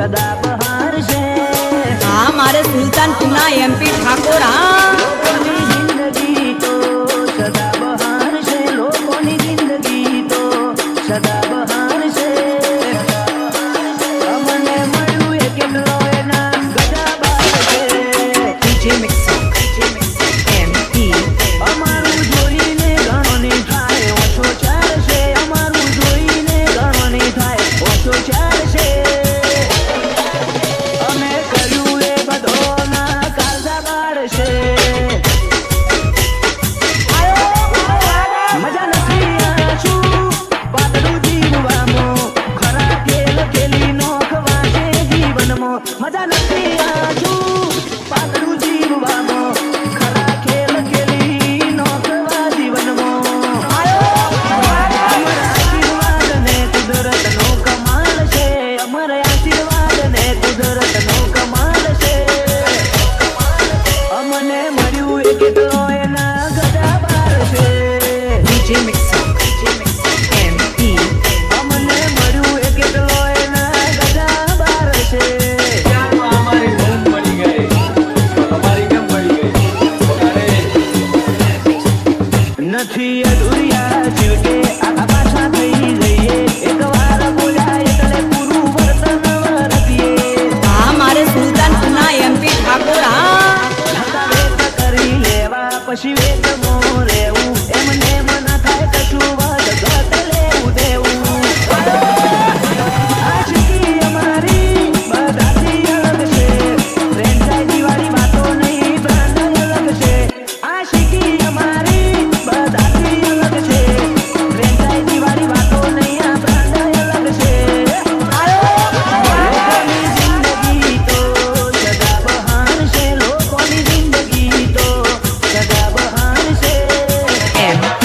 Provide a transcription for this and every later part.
सदाबहार से। हाँ मारे सुल्तानपुरना एमपी ठाकुर लोगों की जिंदगी तो सदाबहार से, लोगों की जिंदगी तो सदाबहार से। अमने मळ्યું એ કેટલો એના ગજાબાર છે। DJ Mixer MP અમારું જોઈને ગણોની થાય ઓછો ચાલશે, અમારું જોઈને ગણોની થાય ઓછો ચાલશે। અમે કર્યું એ બધોના કાળજા બાળશે। મજા નથી આ છું પાતળું જીવવામાં, ખરા ખેલ ખેલી નોખવા છે જીવનમાં। મજા નથી આ છું પાતળું જીવવામાં, ખરા ખેલ ખેલી નોખવા જીવનમાં। અમારા આશીર્વાદ ને કુદરતનો કમાલ છે, અમારા આશીર્વાદ ને કુદરતનો કમાલ છે। અમને મળ્યું એ કેટલો એના ગજાબાર છે। DJ Mixer MP અમને મળ્યું એ કેટલો એના ગજાબાર છે। અમારી ધૂમ પડી ગઈ તો તમારી કેમ પડી ગઈ? નથી અધૂરિયા જીવકે આ પાછા થઈ જઈએ, એકવાર બોલ્યા એટલે પૂરું વર્તન વર્તીએ। हाँ मारे सुल्तानपुरना एमपी ठाकुर ધંધા વેત કરી લેવા પછી વેતમાં રહેવું, એમને મન થાય કશું વધઘટ લેવું દેવું। આશિકી અમારી બધાથી અલગ છે, ફ્રેન્ચાઇઝી વાળી વાતો નહીં, બ્રાન્ડ અલગ છે। આશિકી અમારી બધાથી અલગ છે, ફ્રેન્ચાઇઝી વાળી વાતો નહીં, આ બ્રાન્ડ અલગ છે। લોકોની જિંદગી તો સદાબહાર છે, લોકોની જિંદગી તો સદાબહાર છે। MP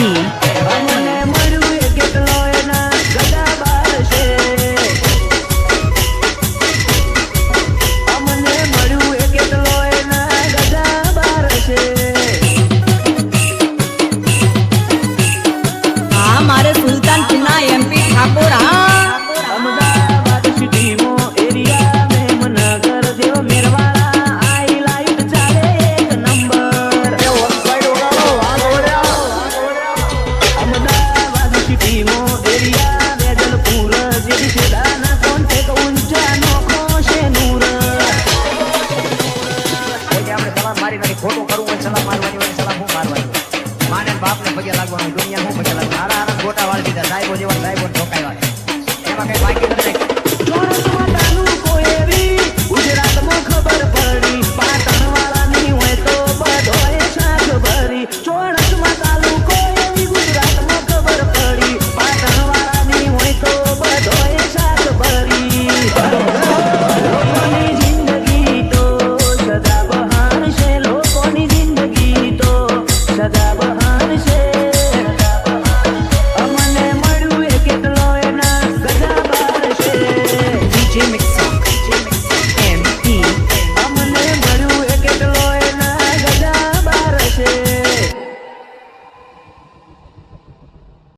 અમને મળ્યું એ કેટલો એના ગજાબાર છે। અમને મળ્યું એ કેટલો એના ગજાબાર છે। हाँ मारे सुल्तानपुरना एमपी ठाकुर અમદાવાદ સિટીમાં એરિયા મેમનગર દેવ મેરવાળા આઈ લાઈટ ચાલે એક નંબર। અમદાવાદ સિટીમાં એરિયા વેજલપુર જેવી સેડાના કોન્ટેક ઊંચા નોખો છે નૂર। આપણે સલામ મારી નાખી, ખોટું કરવું હોય સલામ મારવાની હોય, સલામ હું મારવાની? માને બાપને પગે લાગવાનું, દુનિયા હું પગે લાગવાનું? હારા હારા ગોટા વાળી દીધા, સાહેબો જેવા સાહેબો ઠોકાવ્યા, એમાં કઈ બાકી નથી।